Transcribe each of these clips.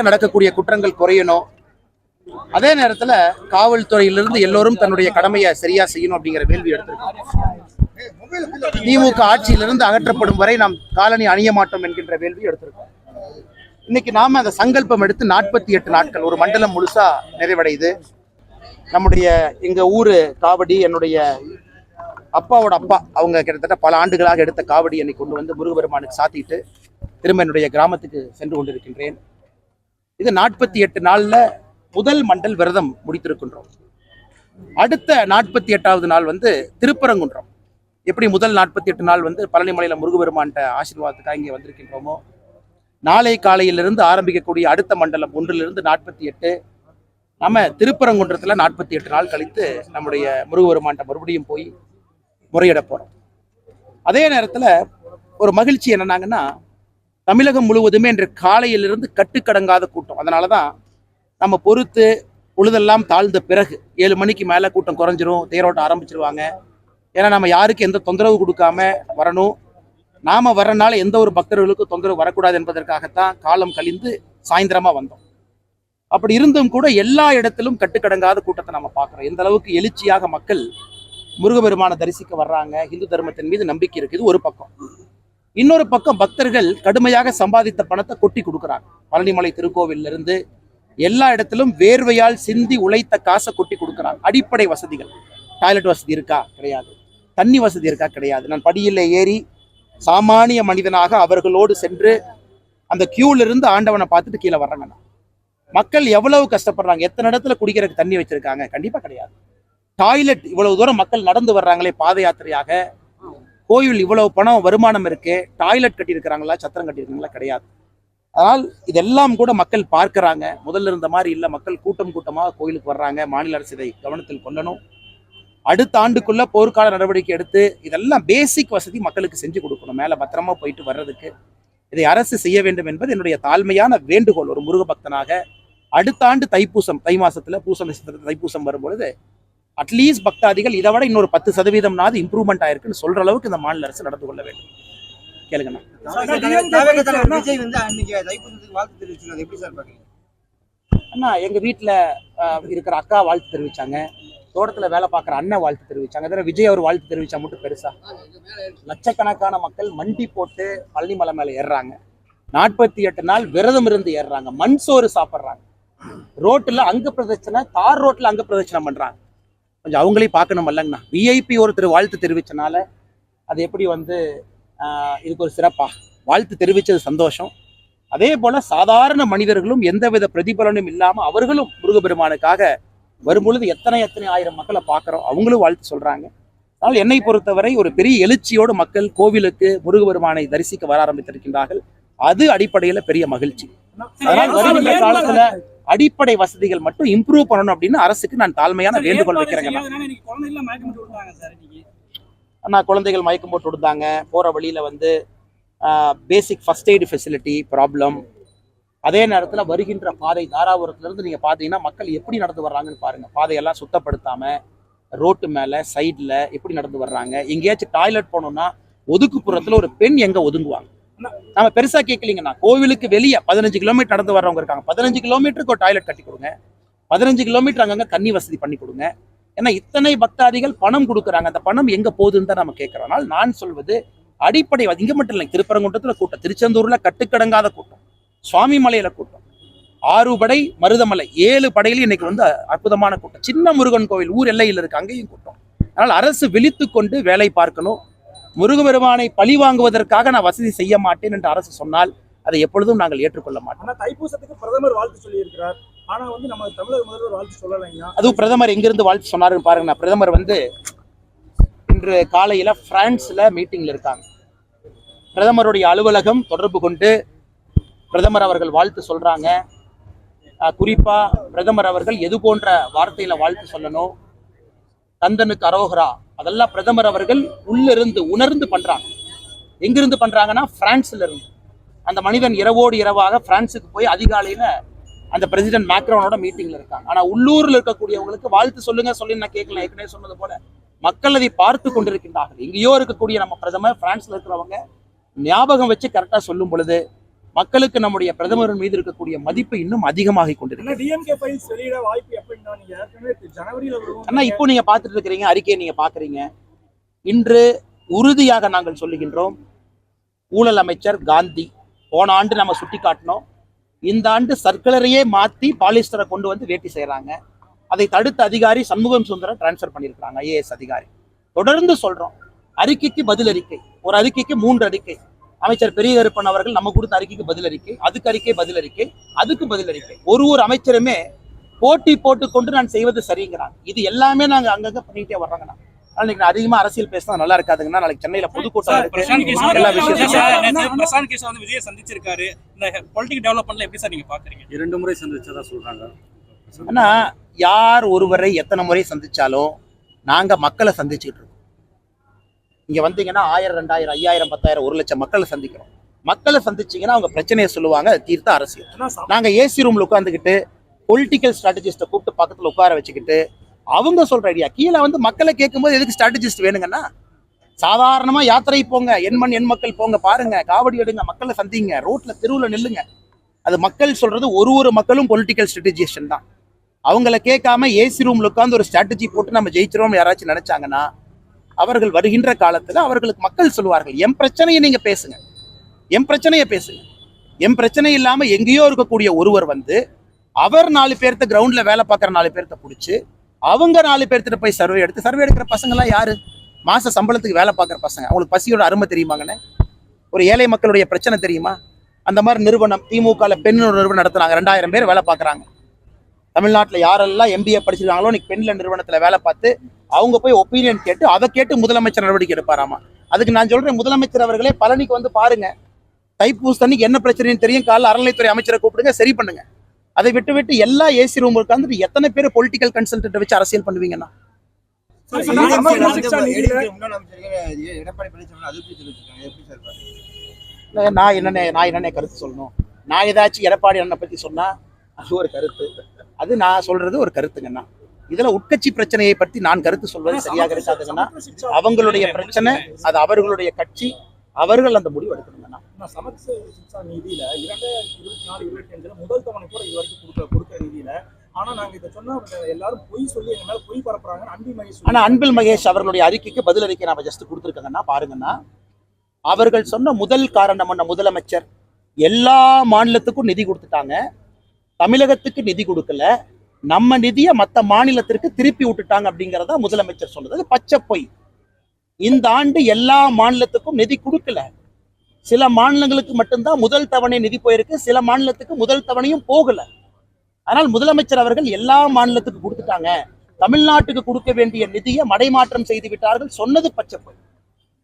நடக்கக்கூடிய குற்றங்கள் குறையணும். அதே நேரத்துல காவல்துறையிலிருந்து எல்லோரும் தன்னுடைய கடமையை சரியா செய்யணும் அப்படிங்கிற கேள்வி எடுத்திருக்கோம். திமுக ஆட்சியிலிருந்து அகற்றப்படும் வரை நாம் காலணி அணிய மாட்டோம் என்கின்ற கேள்வி எடுத்திருக்கோம். இன்னைக்கு நாம அந்த சங்கல்பம் எடுத்து 48 நாட்கள் ஒரு மண்டலம் முழுசா நிறைவடையுது. நம்முடைய எங்க ஊரு காவடி, என்னுடைய அப்பாவோட அப்பா, அவங்க கிட்டத்தட்ட பல ஆண்டுகளாக எடுத்த காவடி என்னை கொண்டு வந்து முருகபெருமானுக்கு சாத்திட்டு திரும்ப என்னுடைய கிராமத்துக்கு சென்று கொண்டிருக்கின்றேன். இது 48 நாள்ல முதல் மண்டல் விரதம் முடித்திருக்கின்றோம். அடுத்த 48வது நாள் திருப்பரங்குன்றம். எப்படி முதல் 48 நாள் பழனிமலையில முருகபெருமான்ட்ட ஆசீர்வாதத்துக்காக இங்கே வந்திருக்கின்றோமோ, நாளை காலையிலிருந்து ஆரம்பிக்கக்கூடிய அடுத்த மண்டலம் 1லிருந்து 48 நம்ம திருப்பரங்குன்றத்துல 48 நாள் கழித்து நம்முடைய முருகபெருமான்ட்ட மறுபடியும் போய் முறையிட போறோம். அதே நேரத்துல ஒரு மகிழ்ச்சி என்னன்னாங்கன்னா, தமிழகம் முழுவதுமே இன்று காலையிலிருந்து கட்டுக்கடங்காத கூட்டம். அதனாலதான் நம்ம பொறுத்து உழுதெல்லாம் தாழ்ந்த பிறகு 7 மணிக்கு மேல கூட்டம் குறைஞ்சிரும், தேரோட்டம் ஆரம்பிச்சிருவாங்க. ஏன்னா நம்ம யாருக்கு எந்த தொந்தரவு கொடுக்காம வரணும். நாம வர்றனால எந்த ஒரு பக்தர்களுக்கும் தொந்தரவு வரக்கூடாது என்பதற்காகத்தான் காலம் கழிந்து சாயந்தரமா வந்தோம். அப்படி இருந்தும் கூட எல்லா இடத்திலும் கட்டுக்கடங்காத கூட்டத்தை நம்ம பார்க்கிறோம். எந்த அளவுக்கு எழுச்சியாக மக்கள் முருகபெருமானை தரிசிக்க வர்றாங்க, இந்து தர்மத்தின் மீது நம்பிக்கை இருக்குது ஒரு பக்கம். இன்னொரு பக்கம் பக்தர்கள் கடுமையாக சம்பாதித்த பணத்தை கொட்டி கொடுக்குறாங்க. பழனிமலை திருக்கோவிலிருந்து இருந்து எல்லா இடத்திலும் வேர்வையால் சிந்தி உழைத்த காசை கொட்டி கொடுக்குறாங்க. அடிப்படை வசதிகள், டாய்லெட் வசதி இருக்கா? கிடையாது. தண்ணி வசதி இருக்கா? கிடையாது. நான் படியில் ஏறி சாமானிய மனிதனாக அவர்களோடு சென்று அந்த கியூல இருந்து ஆண்டவனை பார்த்துட்டு கீழே வர்றாங்க. மக்கள் எவ்வளவு கஷ்டப்படுறாங்க. எத்தனை இடத்துல குடிக்கிறதுக்கு தண்ணி வச்சிருக்காங்க? கண்டிப்பா கிடையாது. டாய்லெட் இவ்வளவு தூரம் மக்கள் நடந்து வர்றாங்களே பாத யாத்திரையாக, கோயில் இவ்வளவு பணம் வருமானம் இருக்கு, டாய்லெட் கட்டியிருக்கிறாங்களா, சத்திரம் கட்டியிருக்காங்களா? கிடையாது. அதனால் இதெல்லாம் கூட மக்கள் பார்க்கிறாங்க. முதல்ல இருந்த மாதிரி இல்லை, மக்கள் கூட்டம் கூட்டமாக கோயிலுக்கு வர்றாங்க. மாநில அரசு இதை கவனத்தில் கொள்ளணும். அடுத்த ஆண்டுக்குள்ள போர்க்கால நடவடிக்கை எடுத்து இதெல்லாம் பேசிக் வசதி மக்களுக்கு செஞ்சு கொடுக்கணும். மேல பத்திரமா போயிட்டு வர்றதுக்கு இதை அரசு செய்ய வேண்டும் என்பது என்னுடைய தாழ்மையான வேண்டுகோள். ஒரு முருக பக்தனாக அடுத்த ஆண்டு தைப்பூசம், தை மாசத்துல தைப்பூசம் வரும்பொழுது அட்லீஸ்ட் பக்தாதிகள் இதை விட இன்னொரு 10% இம்ப்ரூவ்மெண்ட் ஆயிருக்குன்னு சொல்ற அளவுக்கு இந்த மாநில அரசு நடந்து கொள்ள வேண்டும். கேளுங்கண்ணா. அண்ணா, எங்க வீட்டுல இருக்கிற அக்கா வாழ்த்து தெரிவிச்சாங்க, தோட்டத்துல வேலை பார்க்குற அண்ணன் வாழ்த்து தெரிவிச்சாங்க. விஜய் அவர் வாழ்த்து தெரிவிச்சா மட்டும் பெருசா? லட்சக்கணக்கான மக்கள் மண்டி போட்டு பழனிமலை மேல ஏறுறாங்க. 48 நாள் விரதம் இருந்து ஏறுறாங்க. மண் சோறு சாப்பிட்றாங்க. ரோட்டுல அங்க பிரதட்சணை, தார் ரோட்ல அங்க பிரதட்சணை பண்றாங்க. கொஞ்சம் அவங்களையும் பார்க்கணும் இல்லைங்கண்ணா. விஐபி ஒருத்தர் வாழ்த்து தெரிவிச்சனால அது எப்படி இதுக்கு ஒரு சிறப்பா? வாழ்த்து தெரிவிச்சது சந்தோஷம். அதே போல சாதாரண மனிதர்களும் எந்தவித பிரதிபலனும் இல்லாம அவர்களும் முருகபெருமானுக்காக வரும்பொழுது எத்தனை ஆயிரம் மக்களை பார்க்குறோம். அவங்களும் வாழ்த்து சொல்றாங்க. அதனால் என்னை பொறுத்தவரை ஒரு பெரிய எழுச்சியோடு மக்கள் கோவிலுக்கு முருகபெருமானை தரிசிக்க வர ஆரம்பித்திருக்கின்றார்கள். அது அடிப்படையில் பெரிய மகிழ்ச்சி. அதனால் வருகின்ற காலத்துல அடிப்படை வசதிகள் மட்டும் இம்ப்ரூவ் பண்ணணும் அப்படின்னு அரசுக்கு நான் தாழ்மையான வேண்டுகோள் வைக்கிறேங்க. அண்ணா, குழந்தைகள் மயக்கம் போட்டு விடுந்தாங்க. போற வழியில basic first aid facility problem. அதே நேரத்தில் வருகின்ற பாதை தாராபுரத்துலேருந்து நீங்கள் பார்த்தீங்கன்னா மக்கள் எப்படி நடந்து வர்றாங்கன்னு பாருங்கள். பாதையெல்லாம் சுத்தப்படுத்தாம ரோட்டு மேலே சைடில் எப்படி நடந்து வர்றாங்க. எங்கேயாச்சும் டாய்லெட் போனோம்னா ஒதுக்குப்புறத்தில் ஒரு பெண் எங்கே ஒதுங்குவாங்க? நம்ம பெருசாக கேட்கலீங்கண்ணா. கோவிலுக்கு வெளியே 15 கிலோமீட்டர் நடந்து வர்றவங்க இருக்காங்க. 15 கிலோமீட்டருக்கு ஒரு டாய்லெட் கட்டி கொடுங்க. 15 கிலோமீட்டர் அங்கங்கே தண்ணி வசதி பண்ணி கொடுங்க. ஏன்னா இத்தனை பக்தாதிகள் பணம் கொடுக்குறாங்க. அந்த பணம் எங்கே போகுதுன்னு தான் நம்ம கேட்குறோம். நான் சொல்வது அடிப்படை, இங்கே மட்டும் இல்லை, திருப்பரங்குன்றத்தில் கூட்டம், திருச்செந்தூரில் கட்டுக்கடங்காத கூட்டம், சுவாமி மலையில கூட்டம், 6 படை, மருதமலை 7 படையிலும் இன்னைக்கு அற்புதமான கூட்டம். சின்ன முருகன் கோவில் ஊர் எல்லையில் இருக்கு, அங்கேயும் கூட்டம். அதனால் அரசு விழித்து கொண்டு வேலை பார்க்கணும். முருகபெருமானை பழி வாங்குவதற்காக நான் வசதி செய்ய மாட்டேன் என்று அரசு சொன்னால் அதை எப்பொழுதும் நாங்கள் ஏற்றுக்கொள்ள மாட்டோம். தைப்பூசத்துக்கு பிரதமர் வாழ்த்து சொல்லி இருக்கிறார். ஆனா நம்ம தமிழக முதல்வர் வாழ்த்து சொல்லலைங்க. அதுவும் பிரதமர் எங்கிருந்து வாழ்த்து சொன்னாருன்னு பாருங்க. பிரதமர் இன்று காலையில பிரான்ஸ்ல மீட்டிங்ல இருக்காங்க. பிரதமருடைய அலுவலகம் தொடர்பு கொண்டு பிரதமர் அவர்கள் வாழ்த்து சொல்றாங்க. குறிப்பா பிரதமர் அவர்கள் எது போன்ற வார்த்தையில வாழ்த்து சொல்லணும், கந்தனுக்கு அரோகரா, அதெல்லாம் பிரதமர் அவர்கள் உள்ளிருந்து உணர்ந்து பண்றாங்க. எங்கிருந்து பண்றாங்கன்னா பிரான்ஸ்ல இருந்து. அந்த மனிதன் இரவோடு இரவாக பிரான்ஸுக்கு போய் அதிகாலையில அந்த பிரசிடென்ட் மேக்ரோனோட மீட்டிங்ல இருக்காங்க. ஆனா உள்ளூர்ல இருக்கக்கூடியவங்களுக்கு வாழ்த்து சொல்லுங்க நான் கேட்கல. ஏற்கனவே சொன்னது போல மக்கள் அதை பார்த்து கொண்டிருக்கின்றார்கள். எங்கேயோ இருக்கக்கூடிய நம்ம பிரதமர் பிரான்ஸ்ல இருக்கிறவங்க ஞாபகம் வச்சு கரெக்டா சொல்லும் பொழுது மக்களுக்கு நம்முடைய பிரதமர் மீது இருக்கக்கூடிய மதிப்பு இன்னும் அதிகமாகி கொண்டிருக்கு. டிஎம்கே ஃபைல்ஸ் வெளியிட வாய்ப்பு எப்படின்னா நீங்க ஏற்கனவே ஜனவரியில ஆனா இப்போ நீங்க பார்த்துட்டு இருக்கிறீங்க, அறிக்கையை நீங்க பாக்குறீங்க. இன்று உறுதியாக நாங்கள் சொல்லுகின்றோம், ஊழல் அமைச்சர் காந்தி போன ஆண்டு நம்ம சுட்டி காட்டினோம். இந்த ஆண்டு சர்க்குலரையே மாத்தி பாலிஸ்டரை கொண்டு வந்து வேட்டி செய்யறாங்க. அதை தடுத்த அதிகாரி சண்முகம் சுந்தரம் டிரான்ஸ்பர் பண்ணியிருக்கிறாங்க, ஐஏஎஸ் அதிகாரி. தொடர்ந்து சொல்றோம், அறிக்கைக்கு பதில் அறிக்கை, ஒரு அறிக்கைக்கு 3 அறிக்கை. அமைச்சர் பெரிய கருப்பன் அவர்கள் நம்ம கொடுத்த அறிக்கைக்கு பதில் அறிக்கை, அதுக்கு அறிக்கை பதில் அறிக்கை, அதுக்கு பதில் அறிக்கை. ஒரு அமைச்சருமே போட்டி போட்டுக்கொண்டு நான் செய்வது சரிங்கிறாங்க. இது எல்லாமே நாங்க அங்கங்க பண்ணிட்டே வர்றாங்கண்ணா. இன்னைக்கு நான் அதிகமா அரசியல் பேசினா நல்லா இருக்காதுங்கன்னா, நாளைக்கு சென்னையில பொதுக்கூட்டம் இருக்கு. எல்லா விஷயம் விஜய் சந்திச்சிருக்காரு. இந்த பொலிட்டிக்கல் டெவலப்மெண்ட்ல எப்படி சார் நீங்க பாக்குறீங்க? 2 முறை சந்திச்சதா சொல்றாங்க. ஆனா யார் ஒருவரை எத்தனை முறை சந்திச்சாலும் நாங்க மக்களை சந்திச்சுட்டு இருக்கோம். இங்க வந்தீங்கன்னா 1000, 2000, 5000, 10,000, 1 லட்சம் மக்களை சந்திக்கிறோம். மக்களை சந்திச்சீங்கன்னா அவங்க பிரச்சனையை சொல்லுவாங்க, அதை தீர்த்த அரசியல். நாங்க ஏசி ரூம்ல உட்காந்துக்கிட்டு பொலிட்டிக்கல் ஸ்ட்ராட்டஜிஸ்ட கூப்பிட்டு பக்கத்துல உட்கார வச்சுக்கிட்டு அவங்க சொல்ற ஐடியா கீழே வந்து மக்களை கேட்கும்போது எதுக்கு ஸ்ட்ராட்டஜிஸ்ட் வேணுங்கன்னா, சாதாரணமா யாத்திரை போங்க, எண் மக்கள் போங்க, பாருங்க, காவடி எடுங்க, மக்களை சந்திங்க, ரோட்ல தெருவுல நில்லுங்க. அது மக்கள் சொல்றது ஒரு மக்களும் பொலிட்டிக்கல் ஸ்ட்ராட்டஜிஸ்ட் தான். அவங்கள கேட்காம ஏசி ரூம்ல உட்காந்து ஒரு ஸ்ட்ராட்டஜி போட்டு நம்ம ஜெயிச்சிரோம் யாராச்சும் நினைச்சாங்கன்னா, அவர்கள் வருகின்ற காலத்துல அவர்களுக்கு மக்கள் சொல்லுவார்கள், என் பிரச்சனையை நீங்க பேசுங்க, என் பிரச்சனையை பேசுங்க. என் பிரச்சனை இல்லாம எங்கேயோ இருக்கக்கூடிய ஒருவர் வந்து அவர் 4 பேர்த்த கிரவுண்ட்ல வேலை பார்க்குற 4 பேர்த்த பிடிச்சி அவங்க 4 பேர்த்திட்ட போய் சர்வே எடுக்கிற பசங்க எல்லாம் யாரு? மாச சம்பளத்துக்கு வேலை பார்க்குற பசங்க. அவங்களுக்கு பசியோட அருமை தெரியுமாங்கண்ணே? ஒரு ஏழை மக்களுடைய பிரச்சனை தெரியுமா? அந்த மாதிரி நிறுவனம் திமுக பெண் நிறுவனம் நடத்துறாங்க, 2000 பேர் வேலை பார்க்குறாங்க. தமிழ்நாட்டில் யாரெல்லாம் MBA படிச்சிருக்காங்களோ இன்னைக்கு பெண்ல நிறுவனத்தில் வேலை பார்த்து அவங்க போய் ஒப்பீனியன் கேட்டு அதை கேட்டு முதலமைச்சர் நடவடிக்கை எடுப்பாராமா. அதுக்கு நான் சொல்றேன், முதலமைச்சர் அவர்களே பழனிக்கு வந்து பாருங்க, தைப்பூச தண்ணிக்கு என்ன பிரச்சனைன்னு தெரியும், காலைல அறநிலைத்துறை அமைச்சரை கூப்பிடுங்க, சரி பண்ணுங்க. அதை விட்டு எல்லா ஏசி ரூம் உட்காந்துட்டு எத்தனை பேர் பொலிட்டிக்கல் கன்சல்டன்ட் வச்சு அரசியல் பண்ணுவீங்கன்னா? நான் என்னென்ன கருத்து சொல்லணும்? நான் ஏதாச்சும் எடப்பாடி அண்ணனை பத்தி சொன்னா அது ஒரு கருத்து, அது நான் சொல்றது ஒரு கருத்துங்கண்ணா. இதுல உட்கட்சி பிரச்சனையை பற்றி நான் கருத்து சொல்வது சரியாக இருக்காதுங்கன்னா, அவங்களுடைய பிரச்சனை, அது அவர்களுடைய கட்சி, அவர்கள் அந்த முடிவு எடுக்கணுங்கண்ணா. சமத்துவ நிதியில 2024-25 முதல் தவணை கூட இது வரைக்கும் கொடுக்கிற நிதியில, ஆனா நாங்க இதை சொன்னா எல்லாரும் பொய் சொல்லி எங்க மேல பொய் பரப்புறாங்க. அன்பில் மகேஷ் அவர்களுடைய அறிக்கைக்கு பதில் அறிக்கை நாம ஜஸ்ட் கொடுத்துருக்கோங்கன்னா பாருங்கன்னா, அவர்கள் சொன்ன முதல் காரணம் என்ன? முதலமைச்சர் எல்லா மாநிலத்துக்கும் நிதி கொடுத்துட்டாங்க, தமிழகத்துக்கு நிதி கொடுக்கல, நம்ம நிதியை மற்ற மாநிலத்திற்கு திருப்பி விட்டுட்டாங்க அப்படிங்கிறதா முதலமைச்சர் சொன்னது. அது பச்சை பொய். இந்த ஆண்டு எல்லா மாநிலத்துக்கும் நிதி கொடுக்கல, சில மாநிலங்களுக்கு மட்டும்தான் முதல் தவணை நிதி போயிருக்கு, சில மாநிலத்துக்கு முதல் தவணையும் போகல. ஆனால் முதலமைச்சர் அவர்கள் எல்லா மாநிலத்துக்கு கொடுத்துட்டாங்க, தமிழ்நாட்டுக்கு கொடுக்க வேண்டிய நிதியை மடைமாற்றம் செய்து விட்டார்கள் சொன்னது பச்சை பொய்.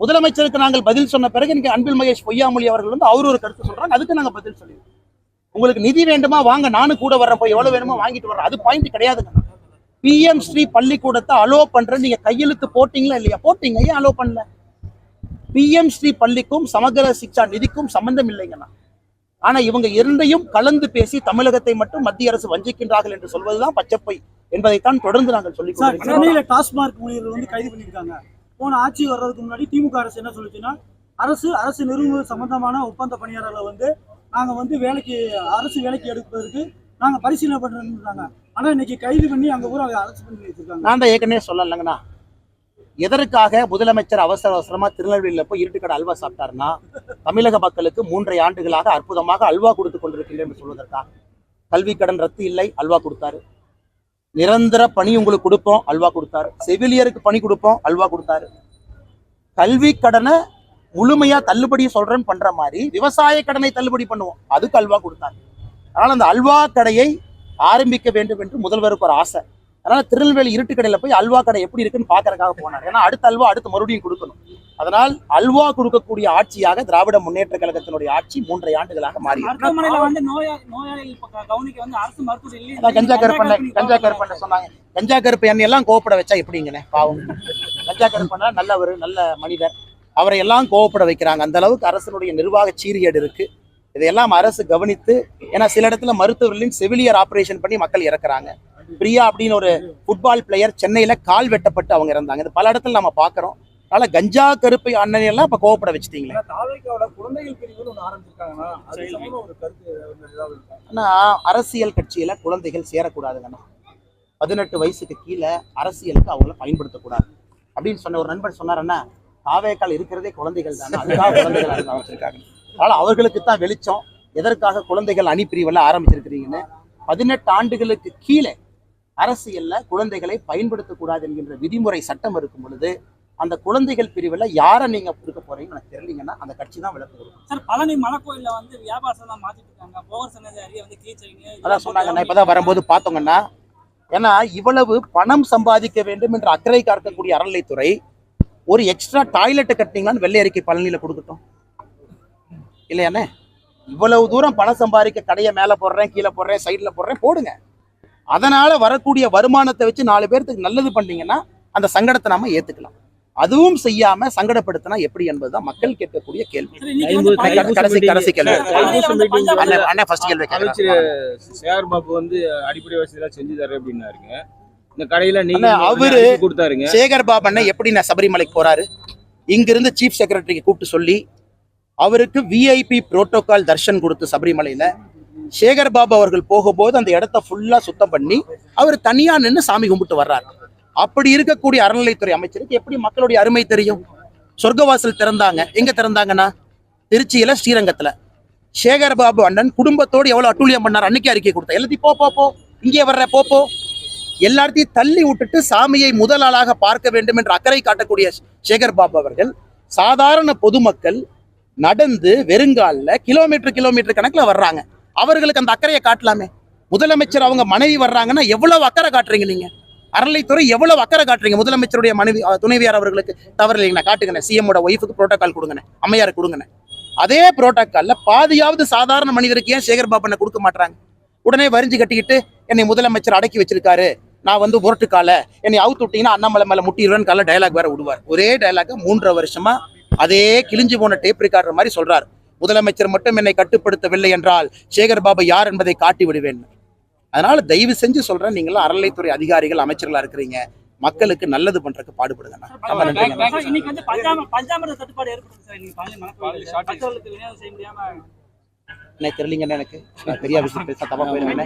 முதலமைச்சருக்கு நாங்கள் பதில் சொன்ன பிறகு இன்னைக்கு அன்பில் மகேஷ் பொய்யாமொழி அவர்கள் வந்து அவர் ஒரு கருத்து சொல்றாங்க, அதுக்கு நாங்கள் பதில் சொல்லிடுவோம். உங்களுக்கு நிதி வேண்டுமா வாங்க, நானும் கூட வர்றேன், போய் எவ்வளவு வேணுமோ வாங்கிட்டு வர்றேன், அது பாயிண்ட் கிடையாதுங்க. PM ஸ்ரீ பள்ளிக்கூடத்தை அலோ பண்றேன், நீங்க கையெழுத்து போட்டீங்களா இல்லையா? போட்டீங்க, ஏன் அலோ பண்ணல? PM ஸ்ரீ பள்ளிக்கும் சமகர சிக்ஷா நிதிக்கும் சம்பந்தம் இல்லைங்கண்ணா. ஆனா இவங்க இரண்டையும் கலந்து பேசி தமிழகத்தை மட்டும் மத்திய அரசு வஞ்சிக்கின்றார்கள் என்று சொல்வதுதான் பச்சைப்பை என்பதைத்தான் தொடர்ந்து நாங்கள் சொல்லிக் சென்னையில டாஸ்மாக் ஊழியர்கள் வந்து கைது பண்ணியிருக்காங்க. போன ஆட்சி வர்றதுக்கு முன்னாடி திமுக அரசு என்ன சொல்லுச்சுன்னா, அரசு நிறுவன சம்பந்தமான ஒப்பந்த பணியாளர்களை வந்து நாங்க வந்து அரசு வேலைக்கு எடுப்பதற்கு நாங்க பரிசீலனை பண்றாங்க. ஆனா இன்னைக்கு கைது பண்ணி அங்க பூரா அரசு பண்ணி வச்சிருக்காங்க. நான் தான் ஏற்கனவே சொல்லலைங்கண்ணா, எதற்காக முதலமைச்சர் அவசரமா திருநெல்வேலியில போய் இருட்டுக்கடை அல்வா சாப்பிட்டாருன்னா, தமிழக மக்களுக்கு 3.5 ஆண்டுகளாக அற்புதமாக அல்வா கொடுத்து கொண்டிருக்கின்றேன் என்று சொல்வதற்காக. கல்வி கடன் ரத்து இல்லை, அல்வா கொடுத்தாரு. நிரந்தர பணி உங்களுக்கு கொடுப்போம், அல்வா கொடுத்தாரு. செவிலியருக்கு பணி கொடுப்போம், அல்வா கொடுத்தாரு. கல்வி கடனை முழுமையா தள்ளுபடி சொல்றேன்னு பண்ற மாதிரி விவசாய கடனை தள்ளுபடி பண்ணுவோம், அதுக்கு அல்வா கொடுத்தாரு. அதனால அந்த அல்வா கடையை ஆரம்பிக்க வேண்டும் என்று முதல்வருக்கு ஒரு ஆசை. அதனால திருநெல்வேலி இருட்டு கடையில போய் அல்வா கடை எப்படி இருக்குன்னு பாக்குறதுக்காக போனார். ஏன்னா அடுத்த அல்வா அடுத்து மறுபடியும் கொடுக்கணும். அதனால் அல்வா கொடுக்கக்கூடிய ஆட்சியாக திராவிட முன்னேற்ற கழகத்தினுடைய ஆட்சி 3.5 ஆண்டுகளாக மாறி. கஞ்சா கருப்பண்ண சொன்னாங்க, கஞ்சா கருப்பு எண்ணெய் எல்லாம் கோவப்பட வச்சா எப்படிங்கண்ணே? பாவம், கஞ்சா கருப்பண்ண நல்லவர், நல்ல மனிதர், அவரை எல்லாம் கோவப்பட வைக்கிறாங்க. அந்த அளவுக்கு அரசனுடைய நிர்வாக சீரியடு இருக்கு. இதையெல்லாம் அரசு கவனித்து, ஏன்னா சில இடத்துல மருத்துவர்களின் செவிலியர் ஆபரேஷன் பண்ணி மக்கள் இறக்குறாங்க. பிரியா அப்படின்னு ஒரு ஃபுட்பால் பிளேயர் சென்னையில கால் வெட்டப்பட்டு அவங்க இறந்தாங்க. இது பல இடத்துல நம்ம பார்க்குறோம். அதனால கஞ்சா கருப்பை அண்ணன் எல்லாம் இப்ப கோவப்பட வச்சுட்டீங்களே. தாவேக்காவோட குழந்தைகள் பிரிவுன்னு ஒண்ணு ஆரம்பிச்சிருக்காங்கன்னா அது சம்பந்தமா ஒரு கருத்து ஏதாவது இருக்கா? ஆனா அரசியல் கட்சியில குழந்தைகள் சேரக்கூடாதுங்கண்ணா. 18 வயசுக்கு கீழே அரசியலுக்கு அவங்கள பயன்படுத்தக்கூடாது அப்படின்னு சொன்ன ஒரு நண்பர் சொன்னாருன்னா, தாவேக்கால் இருக்கிறதே குழந்தைகள் தானே, அதுக்காக குழந்தைகள் ஆரம்பிச்சிருக்காங்க. அதனால அவர்களுக்கு தான் வெளிச்சம் எதற்காக குழந்தைகள் அணி பிரிவெல்லாம் ஆரம்பிச்சிருக்கிறீங்கன்னு. 18 ஆண்டுகளுக்கு கீழே அரசியல்ல குழந்தைகளை பயன்படுத்தக்கூடாது என்கின்ற விதிமுறை சட்டம் இருக்கும் பொழுது அந்த குழந்தைகள் பிரிவில் யாரை நீங்க கொடுக்க போறீங்க எனக்கு தெரியலீங்கன்னா அந்த கட்சி தான் விளக்கு கொடுக்கும். சார், பழனி மலைக்கோயில்ல வந்து வியாபாரம் மாத்திட்டு இருக்காங்க. போகர் சன்னதி வந்து கீச்சைங்க அதான் சொன்னாங்கன்னா இப்பதான் வரும்போது பார்த்தோங்கன்னா, ஏன்னா இவ்வளவு பணம் சம்பாதிக்க வேண்டும் என்ற அக்கறை காக்கக்கூடிய அறநிலைத்துறை ஒரு எக்ஸ்ட்ரா டாய்லெட் கட்டினீங்களான்னு வெள்ளை அறிக்கை பழனியில கொடுக்கட்டும் இல்லையானே. இவ்வளவு தூரம் பணம் சம்பாதிக்க கடையை மேல போடுறேன், கீழே போடுறேன், சைட்ல போடுறேன், போடுங்க. அதனால வரக்கூடிய வருமானத்தை வச்சு 4 பேருக்கு நல்லது பண்ணீங்கன்னா அந்த சங்கடத்தை நாம ஏத்துக்கலாம். அதுவும் செய்யாம சங்கடப்படுத்தினா எப்படி என்பதுதான் மக்கள் கேட்கக்கூடிய கேள்வி. கடைசி கேள்வி சேகர் பாபு வந்து அடிப்படை வசதியெல்லாம் செஞ்சு தர அப்படின்னாருங்க. இந்த கடையில நீங்க அவரு கொடுத்தாருங்க. சேகர் பாபு அண்ணன் எப்படி நான் சபரிமலைக்கு போறாரு, இங்கிருந்து சீஃப் செக்ரட்டரிக்கு கூப்பிட்டு சொல்லி அவருக்கு விஐபி புரோட்டோகால் தர்ஷன் கொடுத்து சபரிமலையில சேகர் பாபு அவர்கள் போகும்போது அந்த இடத்த ஃபுல்லா சுத்தம் பண்ணி அவர் தனியா நின்று சாமி கும்பிட்டு வர்றாரு. அப்படி இருக்கக்கூடிய அறநிலைத்துறை அமைச்சருக்கு எப்படி மக்களுடைய அருமை தெரியும்? சொர்க்கவாசல் திறந்தாங்க, எங்க திறந்தாங்கன்னா திருச்சியில ஸ்ரீரங்கத்துல. சேகர் பாபு அண்ணன் குடும்பத்தோடு எவ்வளவு அட்டூழியம் பண்ணார் அன்னைக்கு அறிக்கை கொடுத்தா. எல்லாத்தையும் போ இங்கே வர்ற போ எல்லாத்தையும் தள்ளி விட்டுட்டு சாமியை முதல் ஆளாக பார்க்க வேண்டும் என்ற அக்கறை காட்டக்கூடிய சேகர் பாபு அவர்கள் சாதாரண பொதுமக்கள் நடந்து வெறுங்காலில் கிலோமீட்டர் கணக்குல வர்றாங்க. அவர்களுக்கு அந்த அக்கறையை காட்டலாமே. முதலமைச்சர் அவங்க மனைவி வர்றாங்கன்னா எவ்வளவு அக்கறை காட்டுறீங்க நீங்க? அறநிலைத்துறை எவ்வளவு அக்கறை காட்டுறீங்க? முதலமைச்சருடைய மனைவி துணைவியார் அவர்களுக்கு தவறு இல்லைங்கண்ணா, காட்டுங்கண்ணே. சிஎம்மோட ஒய்ஃபுக்கு புரோட்டோகால் கொடுங்கண்ணே, அம்மையார் கொடுங்கண்ணே. அதே புரோட்டோகால்ல பாதியாவது சாதாரண மனிதருக்கு ஏன் சேகர் பாபு அண்ணன் கொடுக்க மாட்டாங்க? உடனே வரிஞ்சு கட்டிக்கிட்டு என்னை முதலமைச்சர் அடக்கி வச்சிருக்காரு, நான் வந்து முரட்டுக்கால என்னை அவுத்து விட்டீங்கன்னா அண்ணாமலை மேல முட்டிடுவேன்னு கால டயலாக் வேற விடுவார். ஒரே டயலாக 3 வருஷமா அதே கிழிஞ்சு போன டேப் ரெக்கார்டர் மாதிரி சொல்றாரு. முதலமைச்சர் மட்டும் என்னை கட்டுப்படுத்தவில்லை என்றால் சேகர் பாபு யார் என்பதை காட்டி விடுவேன். அதனால தயவு செஞ்சு சொல்றேன், நீங்களும் அறநிலைத்துறை அதிகாரிகள் அமைச்சர்களா இருக்கிறீங்க, மக்களுக்கு நல்லது பண்றதுக்கு பாடுபடுங்க. இன்னைக்கு வந்து பஞ்சாமிர்த தட்டுப்பாடு ஏற்படுது சார். இன்னைக்கு பழனி மலைக்கோயில்ல பக்தர்களுக்கு விநியோகம் செய்ய முடியாம என்ன தெரியலீங்கன்னு எனக்கு பெரிய விஷயம் பேச தப்பா போயிருங்க.